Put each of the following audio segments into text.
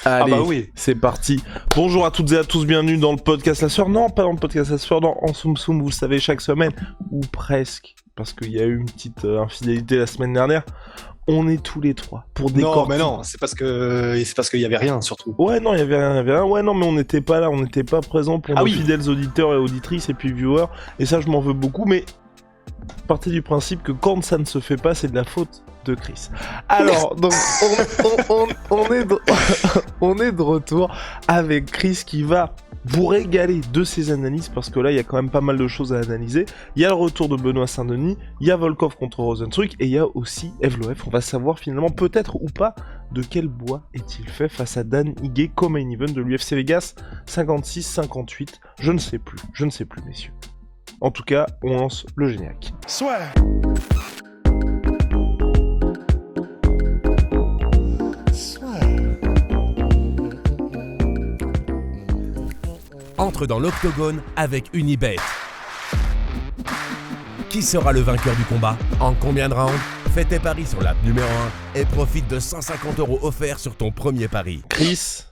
Allez, oui. c'est parti. Bonjour à toutes et à tous, bienvenue dans le podcast La Sueur. Non, pas dans le podcast La Sueur, dans En Soum Soum, vous le savez, chaque semaine, ou presque, parce qu'il y a eu une petite infidélité la semaine dernière. On est tous les trois pour décortiquer. Non, mais non, c'est parce qu'il y avait rien, surtout. Ouais, non, il y avait rien. Ouais, non, mais on n'était pas là, on n'était pas présent pour nos fidèles auditeurs et auditrices et puis viewers. Et ça, je m'en veux beaucoup, mais partez du principe que quand ça ne se fait pas, c'est de la faute de Chris. Alors, donc, on est de retour avec Chris qui va vous régaler de ses analyses, parce que là, il y a quand même pas mal de choses à analyser. Il y a le retour de Benoît Saint-Denis, il y a Volkov contre Rozenstruik, et il y a aussi Evloev. On va savoir finalement, peut-être ou pas, de quel bois est-il fait face à Dan Ige, co-main event de l'UFC Vegas 56-58. Je ne sais plus, messieurs. En tout cas, on lance le générique. Soit. Entre dans l'octogone avec Unibet. Qui sera le vainqueur du combat? En combien de rounds? Fais tes paris sur l'app numéro 1 et profite de 150 € offerts sur ton premier pari. Chris,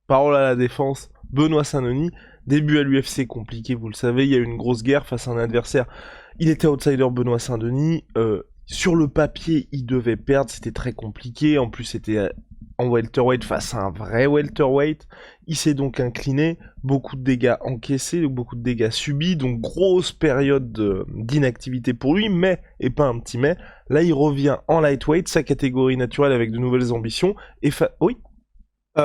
parole à la défense, Benoît Saint-Denis, début à l'UFC compliqué, vous le savez, il y a eu une grosse guerre face à un adversaire. Il était outsider Benoît Saint-Denis, sur le papier il devait perdre, c'était très compliqué, en plus c'était en welterweight face à un vrai welterweight. Il s'est donc incliné, beaucoup de dégâts encaissés, beaucoup de dégâts subis, donc grosse période d'inactivité pour lui, mais, et pas un petit mais, là il revient en lightweight, sa catégorie naturelle avec de nouvelles ambitions, et oui.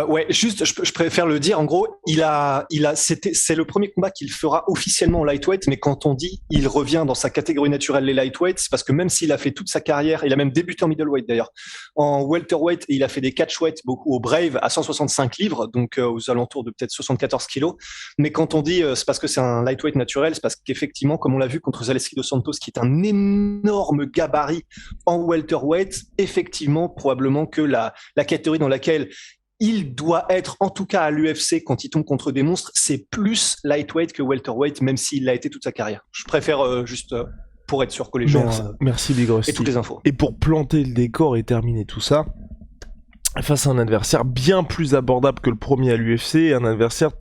Ouais, juste, je préfère le dire. En gros, c'est le premier combat qu'il fera officiellement en lightweight. Mais quand on dit il revient dans sa catégorie naturelle les lightweights, c'est parce que même s'il a fait toute sa carrière, il a même débuté en middleweight d'ailleurs, en welterweight, et il a fait des catchweight beaucoup au Brave à 165 livres, donc aux alentours de peut-être 74 kilos. Mais quand on dit c'est parce que c'est un lightweight naturel, c'est parce qu'effectivement, comme on l'a vu contre Zaleski dos Santos, qui est un énorme gabarit en welterweight, effectivement, probablement que la catégorie dans laquelle il doit être, en tout cas à l'UFC, quand il tombe contre des monstres, c'est plus lightweight que welterweight, même s'il l'a été toute sa carrière. Je préfère juste pour être sûr que les gens merci Big Rusty. aient toutes les infos. Et pour planter le décor et terminer tout ça, face à un adversaire bien plus abordable que le premier à l'UFC, un adversaire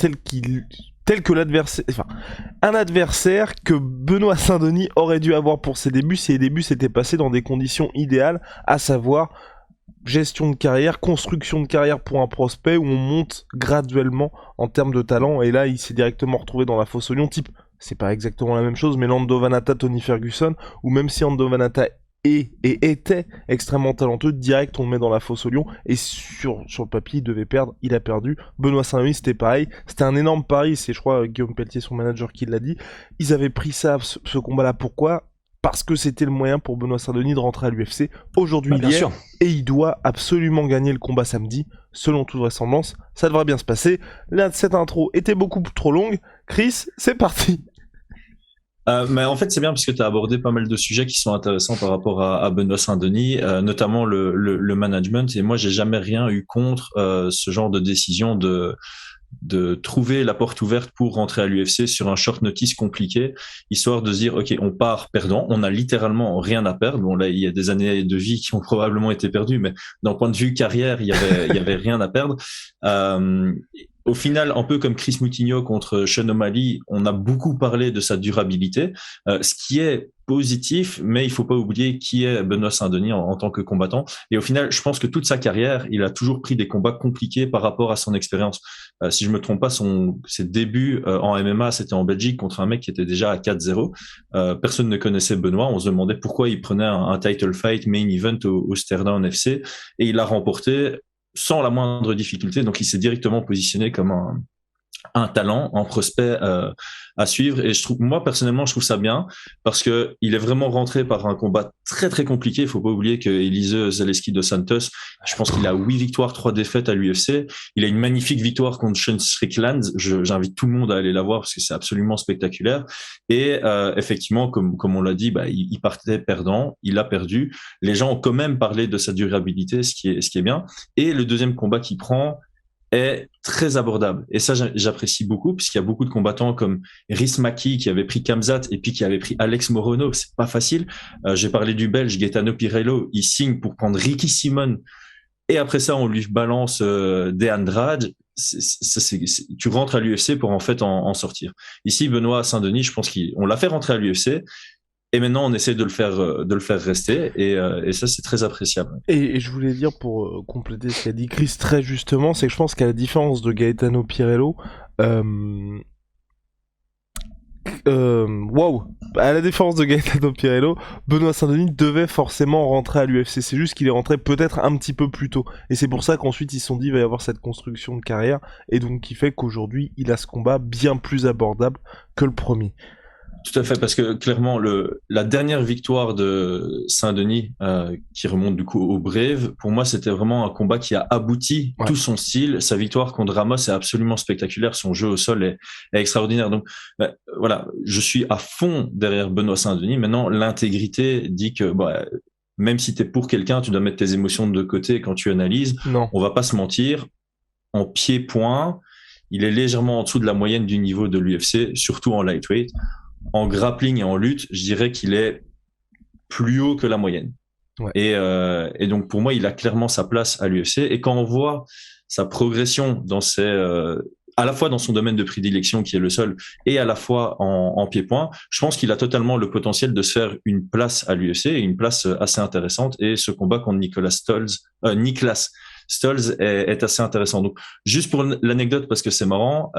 un adversaire que Benoît Saint-Denis aurait dû avoir pour ses débuts si les débuts s'étaient passés dans des conditions idéales, à savoir gestion de carrière, construction de carrière pour un prospect où on monte graduellement en termes de talent, et là il s'est directement retrouvé dans la fosse au lion, type, c'est pas exactement la même chose, mais Lando Vannata, Tony Ferguson, ou même si Lando Vannata était extrêmement talentueux, direct on le met dans la fosse au lion, et sur le papier il devait perdre, il a perdu. Benoît Saint-Denis c'était pareil, c'était un énorme pari, c'est je crois Guillaume Pelletier, son manager, qui l'a dit. Ils avaient pris ce combat là, pourquoi? Parce que c'était le moyen pour Benoît Saint-Denis de rentrer à l'UFC. Aujourd'hui, il y est, et il doit absolument gagner le combat samedi, selon toute vraisemblance. Ça devrait bien se passer. Là, cette intro était beaucoup trop longue. Chris, c'est parti. Mais en fait, c'est bien parce que tu as abordé pas mal de sujets qui sont intéressants par rapport à Benoît Saint-Denis, notamment le management. Et moi, j'ai jamais rien eu contre ce genre de décision de trouver la porte ouverte pour rentrer à l'UFC sur un short notice compliqué, histoire de se dire, OK, on part perdant, on a littéralement rien à perdre. Bon, là, il y a des années de vie qui ont probablement été perdues, mais d'un point de vue carrière, il y avait rien à perdre. Au final, un peu comme Chris Moutinho contre Sean O'Malley, on a beaucoup parlé de sa durabilité, ce qui est positif, mais il faut pas oublier qui est Benoît Saint-Denis en tant que combattant. Et au final, je pense que toute sa carrière, il a toujours pris des combats compliqués par rapport à son expérience. Si je me trompe pas, ses débuts en MMA, c'était en Belgique contre un mec qui était déjà à 4-0. Personne ne connaissait Benoît. On se demandait pourquoi il prenait un title fight main event au Sterdam FC, et il l'a remporté sans la moindre difficulté. Donc, il s'est directement positionné comme un talent, un prospect à suivre. Et moi personnellement, je trouve ça bien parce que il est vraiment rentré par un combat très très compliqué. Il faut pas oublier que Elise Zaleski dos Santos, je pense qu'il a 8 victoires, 3 défaites à l'UFC. Il a une magnifique victoire contre Sean Strickland. J'invite tout le monde à aller la voir parce que c'est absolument spectaculaire. Et effectivement, comme on l'a dit, il partait perdant, il a perdu. Les gens ont quand même parlé de sa durabilité, ce qui est bien. Et le deuxième combat qu'il prend est très abordable. Et ça, j'apprécie beaucoup, puisqu'il y a beaucoup de combattants comme Rhys Maki qui avait pris Khamzat et puis qui avait pris Alex Morono. C'est pas facile. J'ai parlé du Belge Gaetano Pirello. Il signe pour prendre Ricky Simon Et après ça, on lui balance des Andrade. Tu rentres à l'UFC pour en fait en sortir. Ici, Benoît Saint-Denis, je pense qu'on l'a fait rentrer à l'UFC. Et maintenant, on essaie de le faire rester, et ça, c'est très appréciable. Et je voulais dire, pour compléter ce qu'a dit Chris très justement, c'est que je pense qu'à la différence de Gaetano Pirello, à la différence de Gaetano Pirello, Benoît Saint-Denis devait forcément rentrer à l'UFC. C'est juste qu'il est rentré peut-être un petit peu plus tôt. Et c'est pour ça qu'ensuite ils se sont dit il va y avoir cette construction de carrière, et donc qui fait qu'aujourd'hui il a ce combat bien plus abordable que le premier. Tout à fait, parce que clairement, la dernière victoire de Saint-Denis, qui remonte du coup au Brave, pour moi, c'était vraiment un combat qui a abouti tout son style. Sa victoire contre Ramos est absolument spectaculaire. Son jeu au sol est extraordinaire. Donc, voilà, je suis à fond derrière Benoît Saint-Denis. Maintenant, l'intégrité dit que, même si t'es pour quelqu'un, tu dois mettre tes émotions de côté quand tu analyses. Non. On va pas se mentir. En pied-point, il est légèrement en dessous de la moyenne du niveau de l'UFC, surtout en lightweight. En grappling et en lutte, je dirais qu'il est plus haut que la moyenne. Ouais. Et donc pour moi, il a clairement sa place à l'UFC. Et quand on voit sa progression dans à la fois dans son domaine de prédilection qui est le sol, et à la fois en pied-point, je pense qu'il a totalement le potentiel de se faire une place à l'UFC, et une place assez intéressante. Et ce combat contre Niklas Stolz est assez intéressant. Donc juste pour l'anecdote, parce que c'est marrant,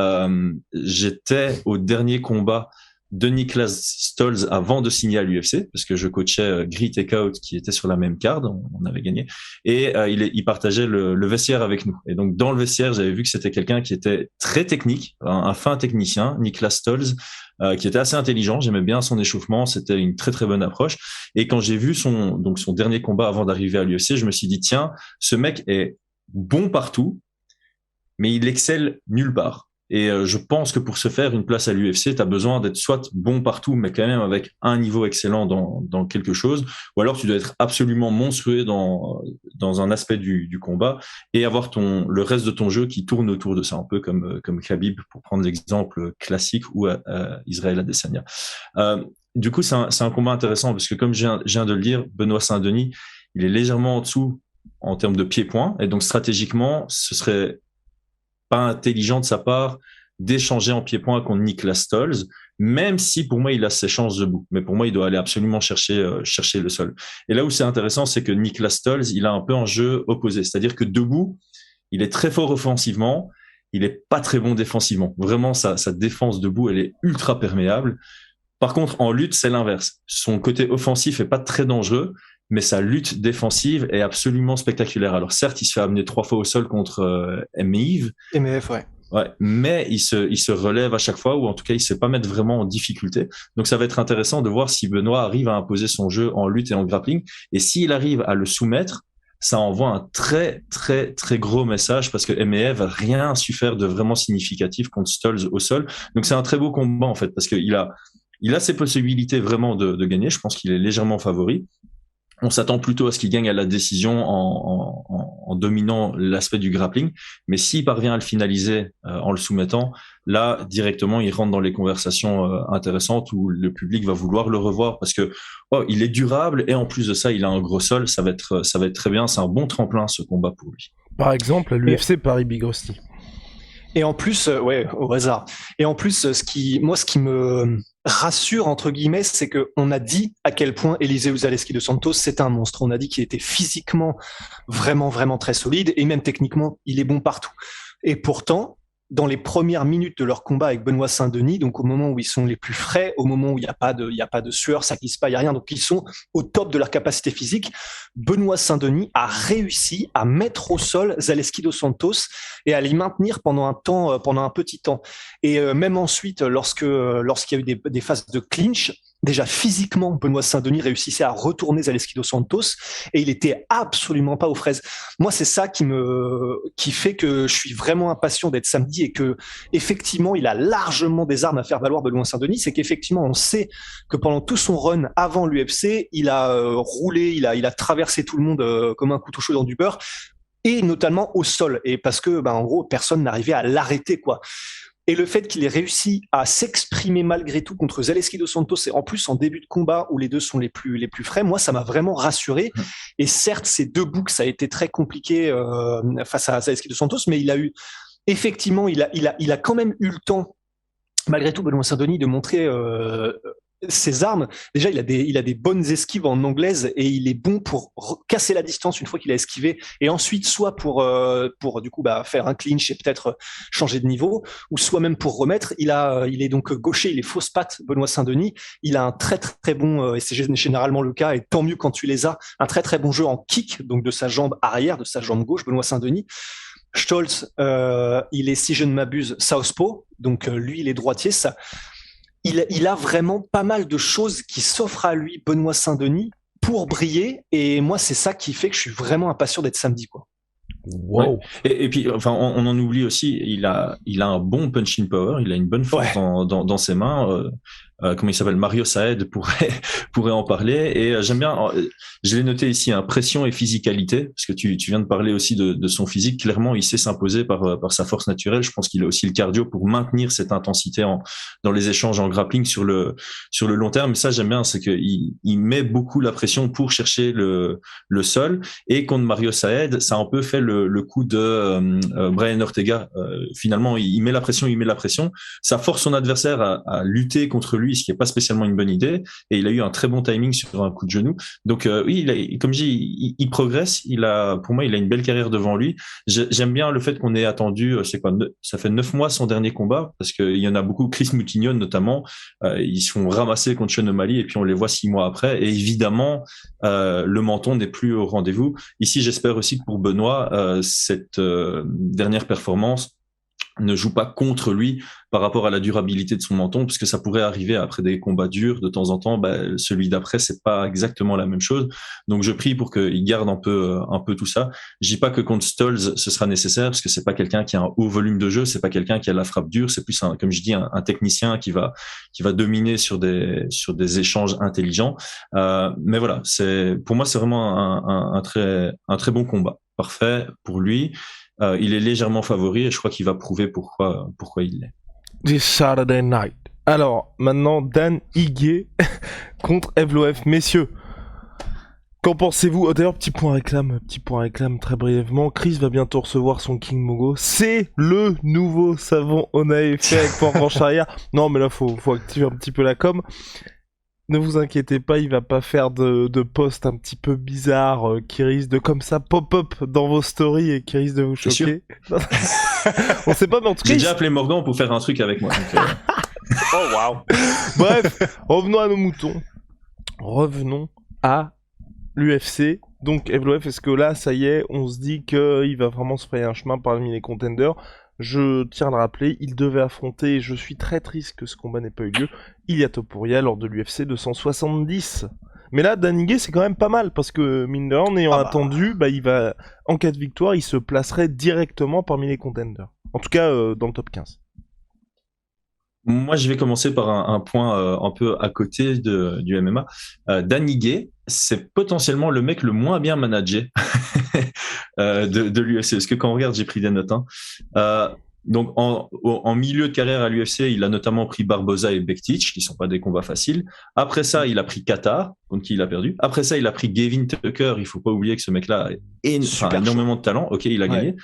j'étais au dernier combat de Niklas Stolz avant de signer à l'UFC, parce que je coachais Grit Takeout qui était sur la même card, on avait gagné, et il partageait le vestiaire avec nous. Et donc dans le vestiaire, j'avais vu que c'était quelqu'un qui était très technique, un fin technicien, Niklas Stolz, qui était assez intelligent. J'aimais bien son échauffement, c'était une très très bonne approche. Et quand j'ai vu son dernier combat avant d'arriver à l'UFC, je me suis dit tiens, ce mec est bon partout, mais il excelle nulle part. Et je pense que pour se faire une place à l'UFC, tu as besoin d'être soit bon partout, mais quand même avec un niveau excellent dans quelque chose, ou alors tu dois être absolument monstrueux dans un aspect du combat, et avoir le reste de ton jeu qui tourne autour de ça, un peu comme Khabib, pour prendre l'exemple classique, ou Israël Adesanya. Du coup, c'est un combat intéressant, parce que comme je viens de le dire, Benoît Saint-Denis, il est légèrement en dessous en termes de pied-point, et donc stratégiquement, ce serait pas intelligent de sa part d'échanger en pied-point contre Niklas Stolz, même si pour moi il a ses chances debout. Mais pour moi, il doit aller absolument chercher le sol. Et là où c'est intéressant, c'est que Niklas Stolz, il a un peu un jeu opposé. C'est-à-dire que debout, il est très fort offensivement, il est pas très bon défensivement. Vraiment, sa défense debout, elle est ultra perméable. Par contre, en lutte, c'est l'inverse. Son côté offensif est pas très dangereux, mais sa lutte défensive est absolument spectaculaire. Alors certes, il se fait amener 3 fois au sol contre MEF, ouais, mais il se relève à chaque fois, ou en tout cas, il ne se fait pas mettre vraiment en difficulté. Donc ça va être intéressant de voir si Benoît arrive à imposer son jeu en lutte et en grappling, et s'il arrive à le soumettre, ça envoie un très très très gros message, parce que MEF n'a rien su faire de vraiment significatif contre Stolz au sol. Donc c'est un très beau combat en fait, parce qu'il a ses possibilités vraiment de gagner. Je pense qu'il est légèrement favori. On s'attend plutôt à ce qu'il gagne à la décision en dominant l'aspect du grappling. Mais s'il parvient à le finaliser en le soumettant, là, directement, il rentre dans les conversations intéressantes, où le public va vouloir le revoir, parce que il est durable, et en plus de ça, il a un gros sol. Ça va être très bien. C'est un bon tremplin, ce combat, pour lui. Par exemple, à l'UFC Paris Big Rusty. Et en plus, au hasard. Et en plus, ce qui me rassure, entre guillemets, c'est qu'on a dit à quel point Eliseu Zaleski dos Santos, c'est un monstre. On a dit qu'il était physiquement vraiment, vraiment très solide, et même techniquement, il est bon partout. Et pourtant, dans les premières minutes de leur combat avec Benoît Saint-Denis, donc au moment où ils sont les plus frais, au moment où il n'y a pas de sueur, ça glisse pas, il n'y a rien, donc ils sont au top de leur capacité physique, Benoît Saint-Denis a réussi à mettre au sol Zaleski dos Santos et à l'y maintenir pendant un petit temps. Et même ensuite, lorsqu'il y a eu des phases de clinch, déjà physiquement, Benoît Saint-Denis réussissait à retourner Zaleski dos Santos, et il était absolument pas aux fraises. Moi, c'est ça qui fait que je suis vraiment impatient d'être samedi, et que effectivement, il a largement des armes à faire valoir, Benoît Saint-Denis. C'est qu'effectivement, on sait que pendant tout son run avant l'UFC, il a roulé, il a traversé tout le monde comme un couteau chaud dans du beurre, et notamment au sol, et parce que en gros, personne n'arrivait à l'arrêter, quoi. Et le fait qu'il ait réussi à s'exprimer malgré tout contre Zaleski dos Santos, et en plus en début de combat où les deux sont les plus frais, moi ça m'a vraiment rassuré. Et certes, ces 2 boucs, ça a été très compliqué face à Zaleski dos Santos, mais il a quand même eu le temps, malgré tout, Benoît Saint-Denis, de montrer ses armes. Déjà, il a des bonnes esquives en anglaise et il est bon pour casser la distance une fois qu'il a esquivé, et ensuite soit pour du coup faire un clinch et peut-être changer de niveau, ou soit même pour remettre. Il est donc gaucher, il est fausse patte, Benoît Saint-Denis. Il a un très très bon, et c'est généralement le cas, et tant mieux quand tu les as, un très très bon jeu en kick, donc de sa jambe arrière, de sa jambe gauche, Benoît Saint-Denis. Stolz, il est, si je ne m'abuse, southpaw, donc lui il est droitier. Il a vraiment pas mal de choses qui s'offrent à lui, Benoît Saint-Denis, pour briller. Et moi, c'est ça qui fait que je suis vraiment impatient d'être samedi, quoi. Wow. Ouais. Et puis, enfin, on en oublie aussi, il a un bon punching power, il a une bonne force dans ses mains. Comment il s'appelle, Mario Saed pourrait en parler. Et j'aime bien, je l'ai noté ici, pression et physicalité, parce que tu viens de parler aussi de son physique. Clairement, il sait s'imposer par sa force naturelle. Je pense qu'il a aussi le cardio pour maintenir cette intensité dans les échanges en grappling sur le long terme. Mais ça, j'aime bien, c'est qu'il met beaucoup la pression pour chercher le sol. Et contre Mario Saed, ça a un peu fait le coup de Brian Ortega. Finalement, il met la pression. Ça force son adversaire à lutter contre lui, ce qui n'est pas spécialement une bonne idée. Et il a eu un très bon timing sur un coup de genou. Donc oui, comme je dis, il progresse. Pour moi, il a une belle carrière devant lui. J'aime bien le fait qu'on ait attendu, ça fait 9 mois son dernier combat, parce qu'il y en a beaucoup, Chris Moutinho notamment, ils se font ramasser contre Sean O'Malley et puis on les voit 6 mois après. Et évidemment, le menton n'est plus au rendez-vous. Ici, j'espère aussi que pour Benoît, cette dernière performance ne joue pas contre lui par rapport à la durabilité de son menton, parce que ça pourrait arriver après des combats durs de temps en temps. Celui d'après, c'est pas exactement la même chose. Donc je prie pour qu'il garde un peu tout ça. Je dis pas que contre Stolz ce sera nécessaire, parce que c'est pas quelqu'un qui a un haut volume de jeu, c'est pas quelqu'un qui a la frappe dure, c'est plus comme je dis, un technicien qui va dominer sur des échanges intelligents. Mais voilà, pour moi c'est vraiment un très bon combat. Parfait pour lui. Il est légèrement favori et je crois qu'il va prouver pourquoi il l'est. This Saturday night. Alors, maintenant, Dan Ige contre Evloev. Messieurs, qu'en pensez-vous? D'ailleurs, petit point réclame très brièvement. Chris va bientôt recevoir son King Mogo. C'est le nouveau savon Onae fait avec planche arrière. Non, mais là, faut activer un petit peu la com. Ne vous inquiétez pas, il va pas faire de post un petit peu bizarre qui risque de comme ça pop-up dans vos stories et qui risque de vous choquer. On sait pas, mais en tout cas... J'ai déjà appelé Morgan pour faire un truc avec moi. Donc, Oh wow. Bref, revenons à nos moutons. Revenons à l'UFC. Donc Evloev, est-ce que là, ça y est, on se dit qu'il va vraiment se frayer un chemin parmi les contenders? Je tiens à le rappeler, il devait affronter, et je suis très triste que ce combat n'ait pas eu lieu, Ilia Topuria lors de l'UFC 270. Mais là, Dan Ige, c'est quand même pas mal, parce que mine de rien, en ayant attendu, il va, en cas de victoire, il se placerait directement parmi les contenders. En tout cas, dans le top 15. moi, je vais commencer par un point un peu à côté du MMA. Dan Ige, c'est potentiellement le mec le moins bien managé de l'UFC. Parce que quand on regarde, j'ai pris des notes. Donc, en milieu de carrière à l'UFC, il a notamment pris Barboza et Bektic, qui sont pas des combats faciles. Après ça, il a pris Qatar, contre qui il a perdu. Après ça, il a pris Gavin Tucker. Il faut pas oublier que ce mec-là a énormément de talent. Ok, il a gagné.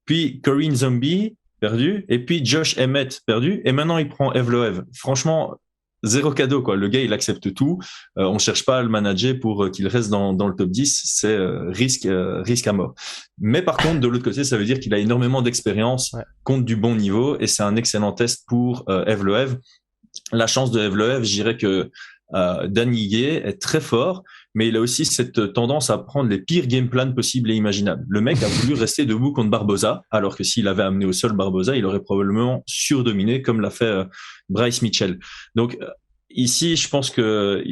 Puis Corinne Zombie, perdu. Et puis Josh Emmett, perdu. Et maintenant, il prend Evloev. Franchement, zéro cadeau, quoi. Le gars, il accepte tout. On cherche pas à le manager pour qu'il reste dans le top 10. C'est risque à mort. Mais par contre, de l'autre côté, ça veut dire qu'il a énormément d'expérience contre du bon niveau et c'est un excellent test pour Evloev. La chance de Evloev, je dirais que Dan Ige est très fort, mais il a aussi cette tendance à prendre les pires game plans possibles et imaginables. Le mec a voulu rester debout contre Barboza, alors que s'il avait amené au sol Barboza, il aurait probablement surdominé, comme l'a fait Bryce Mitchell. Donc ici, je pense que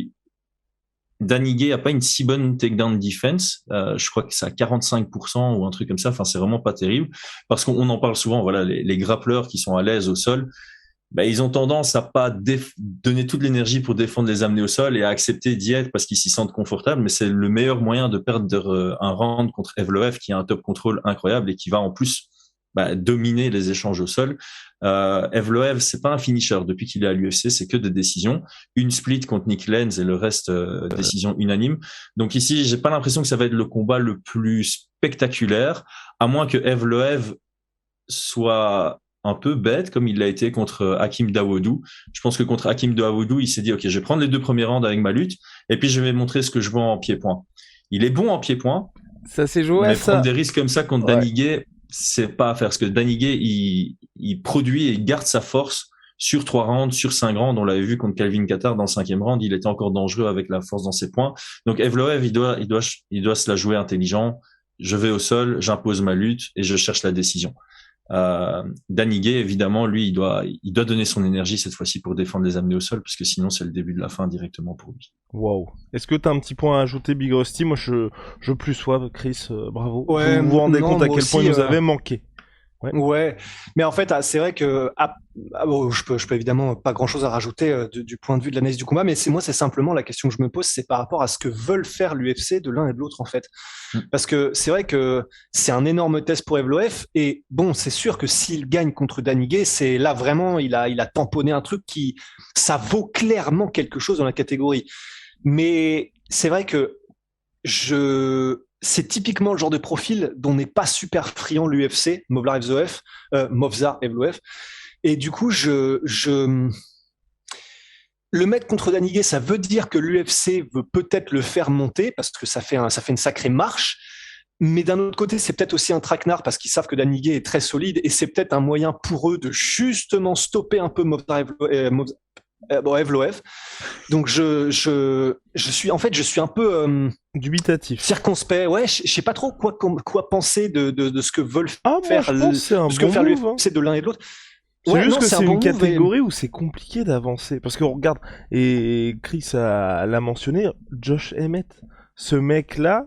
Dan Ige a pas une si bonne takedown defense. Je crois que c'est à 45% ou un truc comme ça. Enfin, c'est vraiment pas terrible, parce qu'on en parle souvent. Voilà, les grappleurs qui sont à l'aise au sol, ils ont tendance à pas donner toute l'énergie pour défendre les amener au sol et à accepter d'y être parce qu'ils s'y sentent confortables. Mais c'est le meilleur moyen de perdre un round contre Evloev, qui a un top control incroyable et qui va en plus dominer les échanges au sol. Evloev, c'est pas un finisher. Depuis qu'il est à l'UFC, c'est que des décisions. Une split contre Nick Lenz et le reste, décision unanime. Donc ici, j'ai pas l'impression que ça va être le combat le plus spectaculaire, à moins que Evloev soit un peu bête, comme il l'a été contre Hakim Dawodu. Je pense que contre Hakim Dawodu, il s'est dit, OK, je vais prendre les 2 premiers rounds avec ma lutte, et puis je vais montrer ce que je vaux en pied-point. Il est bon en pied-point. Ça s'est joué mais à ça. Prendre des risques comme ça contre Danny Gay, c'est pas à faire. Parce que Danny Gay, il produit et il garde sa force sur 3 rounds, sur 5 rounds. On l'avait vu contre Calvin Kattar dans le 5e round. Il était encore dangereux avec la force dans ses points. Donc Evloev, il doit se la jouer intelligent. Je vais au sol, j'impose ma lutte et je cherche la décision. Danny Gay, évidemment, lui, il doit donner son énergie cette fois-ci pour défendre les amener au sol, parce que sinon c'est le début de la fin directement pour lui. Waouh. Est-ce que t'as un petit point à ajouter, Big Rusty? Moi, je plus sois, Chris, bravo. Ouais, vous vous rendez compte à quel aussi, point il nous avait manqué. Ouais, mais en fait, c'est vrai que je peux évidemment pas grand-chose à rajouter du point de vue de l'analyse du combat, mais c'est simplement la question que je me pose, c'est par rapport à ce que veulent faire l'UFC de l'un et de l'autre en fait. Parce que c'est vrai que c'est un énorme test pour Evloev, et bon, c'est sûr que s'il gagne contre Danny Gay, c'est là vraiment il a tamponné un truc ça vaut clairement quelque chose dans la catégorie. Mais c'est vrai que c'est typiquement le genre de profil dont n'est pas super friand l'UFC, Movsar Evloev. Et du coup, le mettre contre Danny Gay, ça veut dire que l'UFC veut peut-être le faire monter, parce que ça fait une sacrée marche. Mais d'un autre côté, c'est peut-être aussi un traquenard, parce qu'ils savent que Danny Gay est très solide, et c'est peut-être un moyen pour eux de justement stopper un peu Evloev. Donc je suis un peu dubitatif, circonspect. Ouais, je sais pas trop quoi penser de ce que veulent faire l'UFC de l'un et de l'autre. C'est juste que c'est une catégorie où c'est compliqué d'avancer. Parce que regarde, et Chris l'a mentionné, Josh Emmett, ce mec-là,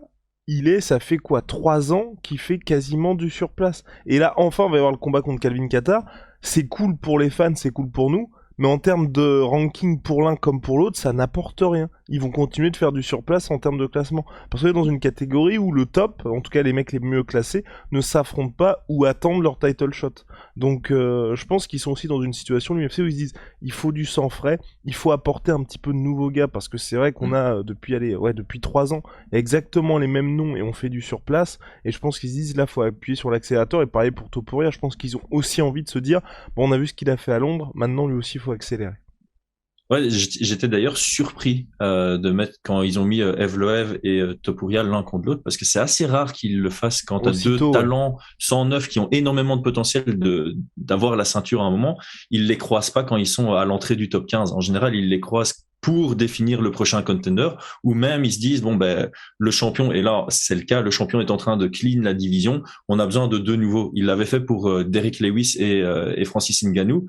ça fait quoi, 3 ans qu'il fait quasiment du surplace. Et là, enfin, on va y avoir le combat contre Calvin Kattar. C'est cool pour les fans, c'est cool pour nous. Mais en termes de ranking pour l'un comme pour l'autre, ça n'apporte rien. Ils vont continuer de faire du surplace en termes de classement. Parce que dans une catégorie où le top, en tout cas les mecs les mieux classés, ne s'affrontent pas ou attendent leur title shot. Donc je pense qu'ils sont aussi dans une situation, l'UFC, où ils se disent, il faut du sang frais, il faut apporter un petit peu de nouveaux gars, parce que c'est vrai qu'on a depuis 3 ans exactement les mêmes noms et on fait du surplace. Et je pense qu'ils se disent, là, faut appuyer sur l'accélérateur. Et pareil pour Topuria, je pense qu'ils ont aussi envie de se dire, bon, on a vu ce qu'il a fait à Londres, maintenant lui aussi, il faut accélérer. Ouais, j'étais d'ailleurs surpris de mettre quand ils ont mis Evloev et Topuria l'un contre l'autre, parce que c'est assez rare qu'ils le fassent quand t'as 2 talents 109 qui ont énormément de potentiel d'avoir la ceinture à un moment. Ils les croisent pas quand ils sont à l'entrée du top 15. En général, ils les croisent pour définir le prochain contender, ou même ils se disent, bon, le champion, et là c'est le cas, le champion est en train de clean la division, on a besoin de 2 nouveaux. Il l'avait fait pour Derrick Lewis et Francis Ngannou.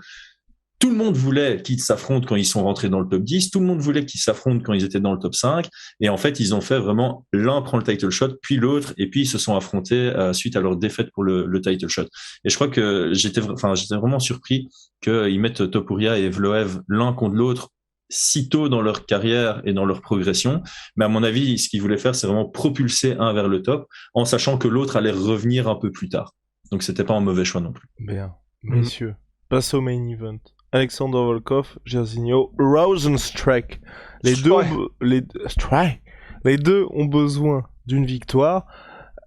Tout le monde voulait qu'ils s'affrontent quand ils sont rentrés dans le top 10, tout le monde voulait qu'ils s'affrontent quand ils étaient dans le top 5, et en fait, ils ont fait vraiment, l'un prend le title shot, puis l'autre, et puis ils se sont affrontés suite à leur défaite pour le title shot. Et je crois que j'étais vraiment surpris qu'ils mettent Topuria et Evloev l'un contre l'autre si tôt dans leur carrière et dans leur progression. Mais à mon avis, ce qu'ils voulaient faire, c'est vraiment propulser un vers le top, en sachant que l'autre allait revenir un peu plus tard. Donc c'était pas un mauvais choix non plus. Bien. Messieurs, passe au main event. Alexander Volkov, Jairzinho Rozenstruik. Les deux ont besoin d'une victoire.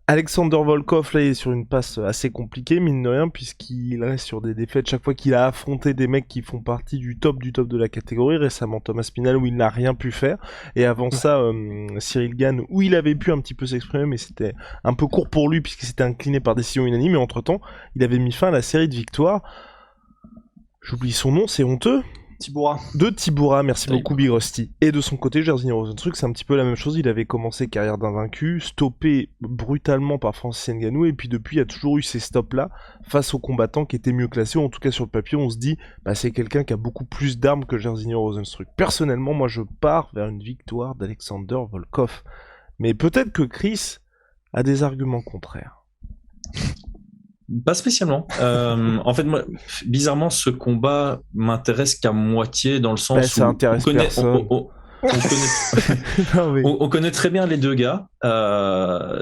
Alexander Volkov, là, il est sur une passe assez compliquée, mine de rien, puisqu'il reste sur des défaites chaque fois qu'il a affronté des mecs qui font partie du top de la catégorie. Récemment, Thomas Pinal, où il n'a rien pu faire. Et avant ça, Cyril Gane, où il avait pu un petit peu s'exprimer, mais c'était un peu court pour lui, puisqu'il s'était incliné par décision unanime. Et entre-temps, il avait mis fin à la série de victoires. J'oublie son nom, c'est honteux. Tybura, merci beaucoup Big Rusty. Et de son côté, Jairzinho Rozenstruik, c'est un petit peu la même chose. Il avait commencé carrière d'invaincu, stoppé brutalement par Francis Ngannou, et puis depuis, il y a toujours eu ces stops-là face aux combattants qui étaient mieux classés. En tout cas, sur le papier, on se dit, c'est quelqu'un qui a beaucoup plus d'armes que Jairzinho Rozenstruik. Personnellement, moi, je pars vers une victoire d'Alexander Volkov. Mais peut-être que Chris a des arguments contraires. Pas spécialement. En fait, moi, bizarrement, ce combat m'intéresse qu'à moitié, dans le sens où ça intéresse personne. Non, mais... on connaît très bien les deux gars.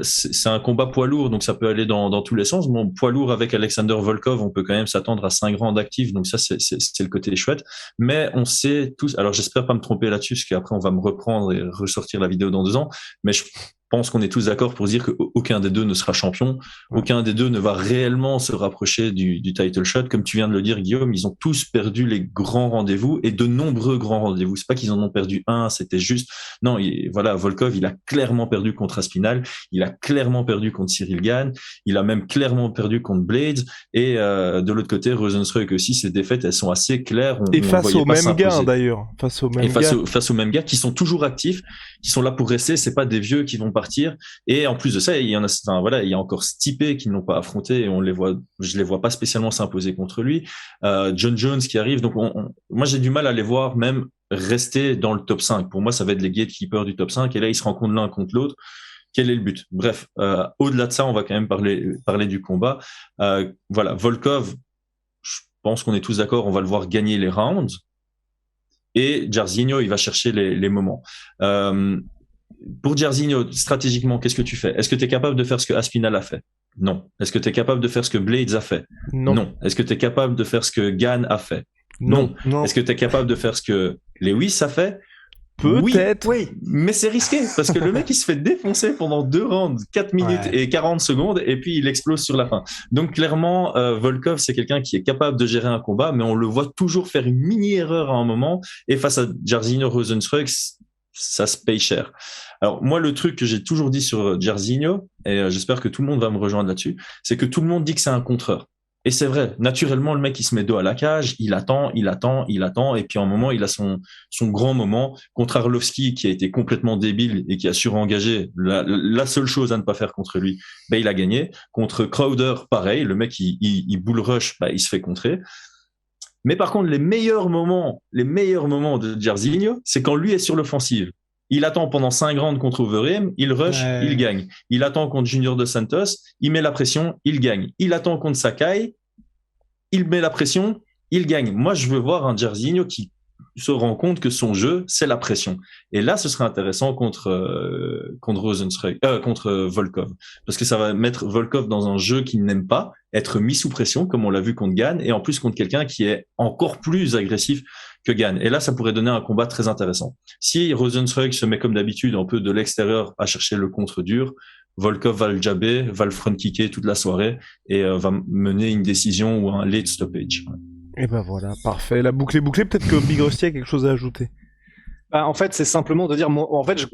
C'est un combat poids lourd, donc ça peut aller dans tous les sens. Bon, poids lourd avec Alexander Volkov, on peut quand même s'attendre à 5 rounds d'actifs, donc ça c'est le côté chouette. Mais on sait tous, alors j'espère pas me tromper là-dessus, parce qu'après on va me reprendre et ressortir la vidéo dans 2 ans, mais je pense qu'on est tous d'accord pour dire qu'aucun des deux ne sera champion, aucun des deux ne va réellement se rapprocher du title shot. Comme tu viens de le dire, Guillaume, ils ont tous perdu les grands rendez-vous et de nombreux grands rendez-vous. C'est pas qu'ils en ont perdu un, c'était juste, non, voilà, Volkov, il a clairement perdu contre Aspinall, il a clairement perdu contre Cyril Gane, il a même clairement perdu contre Blades, et de l'autre côté, Rozenstruik aussi, ses défaites, elles sont assez claires. Et face aux mêmes gars, d'ailleurs. Face aux mêmes gars qui sont toujours actifs, qui sont là pour rester, c'est pas des vieux qui vont partir. Et en plus de ça, il y en a, enfin, voilà, il y a encore Stipe qui n'ont pas affronté, et je les vois pas spécialement s'imposer contre lui. John Jones qui arrive, donc moi j'ai du mal à les voir même rester dans le top 5. Pour moi, ça va être les gatekeepers du top 5, et là ils se rencontrent l'un contre l'autre. Quel est le but? Bref, au-delà de ça, on va quand même parler du combat. Voilà, Volkov, je pense qu'on est tous d'accord, on va le voir gagner les rounds. Et Jairzinho, il va chercher les moments. Pour Jairzinho, stratégiquement, qu'est-ce que tu fais? Est-ce que tu es capable de faire ce que Aspinall a fait? Non. Est-ce que tu es capable de faire ce que Blades a fait? Non. Est-ce que tu es capable de faire ce que Gane a fait? Non. Est-ce que tu es capable de faire ce que Lewis a fait? Peut-être. Oui, mais c'est risqué parce que le mec il se fait défoncer pendant 2 rounds, 4 minutes et 40 secondes, et puis il explose sur la fin. Donc clairement, Volkov, c'est quelqu'un qui est capable de gérer un combat, mais on le voit toujours faire une mini erreur à un moment, et face à Jairzinho Rozenstruik, ça se paye cher. Alors moi, le truc que j'ai toujours dit sur Jairzinho, et j'espère que tout le monde va me rejoindre là-dessus, c'est que tout le monde dit que c'est un contreur. Et c'est vrai, naturellement, le mec, il se met dos à la cage, il attend, et puis à un moment, il a son grand moment contre Arlovski, qui a été complètement débile et qui a surengagé. La seule chose à ne pas faire contre lui, il a gagné. Contre Crowder, pareil, le mec, il bull rush, il se fait contrer. Mais par contre, les meilleurs moments de Jairzinho, c'est quand lui est sur l'offensive. Il attend pendant 5 rounds contre Overeem, il rush, il gagne. Il attend contre Junior Dos Santos, il met la pression, il gagne. Il attend contre Sakai, il met la pression, il gagne. Moi, je veux voir un Jairzinho qui se rend compte que son jeu, c'est la pression. Et là, ce serait intéressant contre Volkov. Parce que ça va mettre Volkov dans un jeu qu'il n'aime pas, être mis sous pression, comme on l'a vu contre Gane, et en plus contre quelqu'un qui est encore plus agressif que Gane. Et là, ça pourrait donner un combat très intéressant. Si Rozenstruik se met comme d'habitude un peu de l'extérieur à chercher le contre dur, Volkov va le jabber, va le front kicker toute la soirée, et va mener une décision ou un late stoppage. Et ben voilà, parfait. La boucle est bouclée. Peut-être que Big Rusty a quelque chose à ajouter. En fait, c'est simplement de dire, moi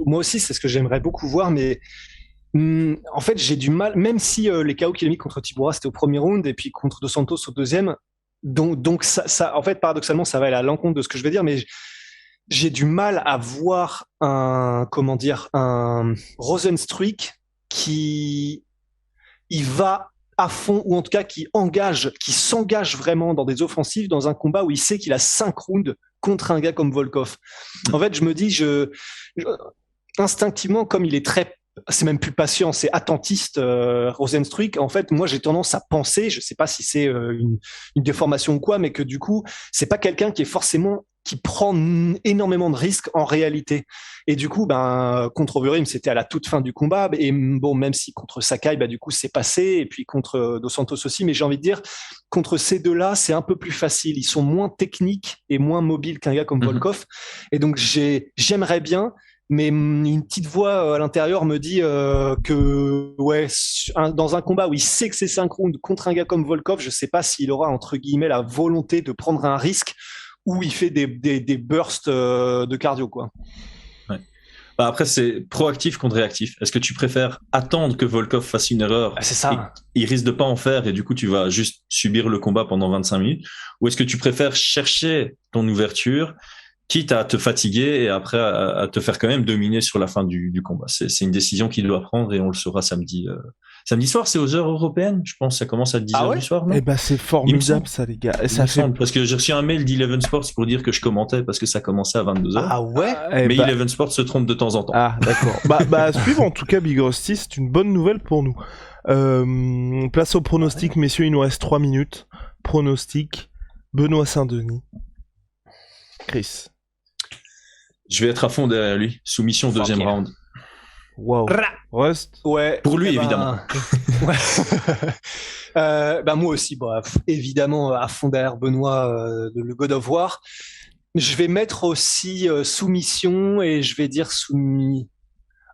aussi, c'est ce que j'aimerais beaucoup voir, mais en fait, j'ai du mal, même si les KO qu'il a mis contre Tibura, c'était au premier round, et puis contre Dos Santos au deuxième, donc ça, en fait, paradoxalement, ça va aller à l'encontre de ce que je veux dire, mais j'ai du mal à voir un Rozenstruik il va à fond, ou en tout cas qui s'engage vraiment dans des offensives, dans un combat où il sait qu'il a 5 rounds contre un gars comme Volkov. En fait, je me dis, instinctivement, comme il est c'est même plus patient, c'est attentiste, Rozenstruik. En fait, moi, j'ai tendance à penser, je sais pas si c'est une déformation ou quoi, mais que du coup, c'est pas quelqu'un qui prend énormément de risques en réalité. Et du coup, contre Overeem, c'était à la toute fin du combat. Et bon, même si contre Sakai, du coup, c'est passé. Et puis contre Dos Santos aussi. Mais j'ai envie de dire, contre ces deux-là, c'est un peu plus facile. Ils sont moins techniques et moins mobiles qu'un gars comme Volkov. Et donc, j'aimerais bien, mais une petite voix à l'intérieur me dit que dans un combat où il sait que c'est 5 rounds contre un gars comme Volkov, je sais pas s'il aura entre guillemets la volonté de prendre un risque où il fait des bursts de cardio, quoi. Ouais. Après, c'est proactif contre réactif. Est-ce que tu préfères attendre que Volkov fasse une erreur? C'est ça. Il risque de pas en faire et du coup tu vas juste subir le combat pendant 25 minutes, ou est-ce que tu préfères chercher ton ouverture, quitte à te fatiguer et après à te faire quand même dominer sur la fin du combat? C'est une décision qu'il doit prendre et on le saura samedi. Samedi soir, c'est aux heures européennes, je pense. Ça commence à 10h du soir, non? Eh ben, c'est formidable, ça, les gars. Et ça fait... Parce que j'ai reçu un mail d'Eleven Sports pour dire que je commentais parce que ça commençait à 22h. Ah ouais? Mais Eleven Sports se trompe de temps en temps. Ah, d'accord. À suivre, en tout cas, Big Rusty, c'est une bonne nouvelle pour nous. Place au pronostic, messieurs, il nous reste 3 minutes. Pronostic, Benoît Saint-Denis. Chris. Je vais être à fond derrière lui. Soumission deuxième yeah. round. Wow. Rust. Ouais. Pour lui, évidemment. Ouais. Moi aussi, évidemment, à fond derrière Benoît, le God of War. Je vais mettre aussi soumission et je vais dire soumis.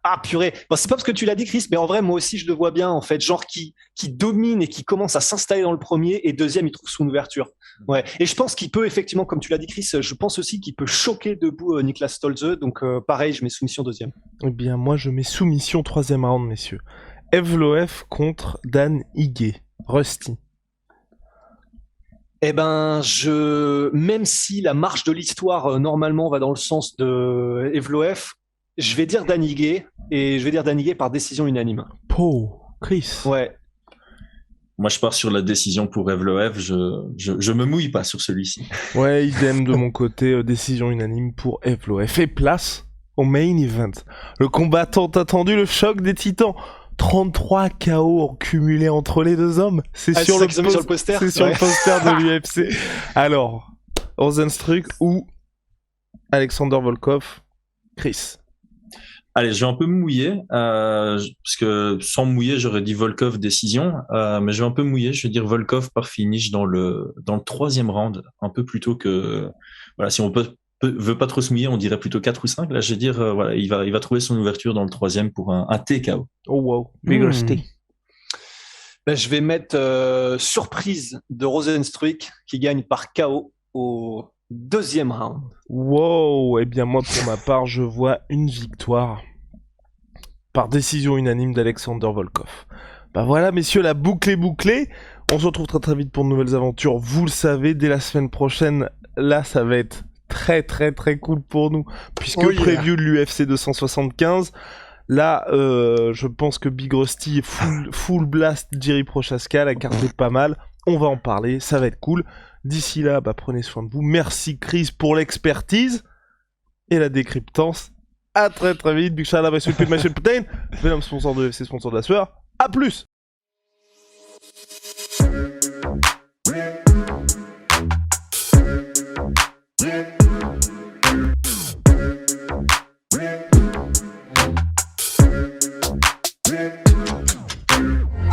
Ah purée, c'est pas parce que tu l'as dit Chris, mais en vrai moi aussi je le vois bien en fait, genre qui domine et qui commence à s'installer dans le premier et deuxième il trouve son ouverture. Ouais, et je pense qu'il peut effectivement, comme tu l'as dit Chris, je pense aussi qu'il peut choquer debout Niklas Stolze, donc pareil je mets soumission deuxième. Eh bien moi je mets soumission troisième round messieurs. Evloev contre Dan Ige. Rusty. Eh ben, même si la marche de l'histoire normalement va dans le sens de Evloev, je vais dire Dan Ige et je vais dire Dan Ige par décision unanime. Chris. Ouais. Moi, je pars sur la décision pour Evloev. Je me mouille pas sur celui-ci. Ouais, idem de mon côté, décision unanime pour Evloev. Et place au main event. Le combat tant attendu, le choc des titans. 33 KO en cumulé entre les deux hommes. C'est sur le poster. C'est sur le poster de l'UFC. Alors, Rozenstruik ou Alexander Volkov. Chris. Allez, je vais un peu me mouiller, parce que sans me mouiller, j'aurais dit Volkov décision, mais je vais un peu me mouiller, je vais dire Volkov par finish dans le troisième round, un peu plus tôt que, voilà, si on veut pas trop se mouiller, on dirait plutôt 4 ou 5, là, je vais dire, voilà, il va trouver son ouverture dans le troisième pour un TKO. Oh wow, big rusty. Je vais mettre surprise de Rozenstruik qui gagne par KO au deuxième round. Wow, eh bien moi pour ma part je vois une victoire par décision unanime d'Alexander Volkov. Bah voilà messieurs, la boucle est bouclée. On se retrouve très très vite pour de nouvelles aventures, vous le savez, dès la semaine prochaine. Là ça va être très très très cool pour nous, puisque preview de l'UFC 275. Là, je pense que Big Rusty est full blast Jerry Prochaska, la carte est pas mal. On va en parler, ça va être cool. D'ici là, prenez soin de vous. Merci Chris pour l'expertise et la décryptance. À très très vite. Big shout out à Sweet Machine Protein, Venom sponsor de UFC, sponsor de la sueur. À plus.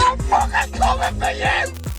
I'm fucking coming for you!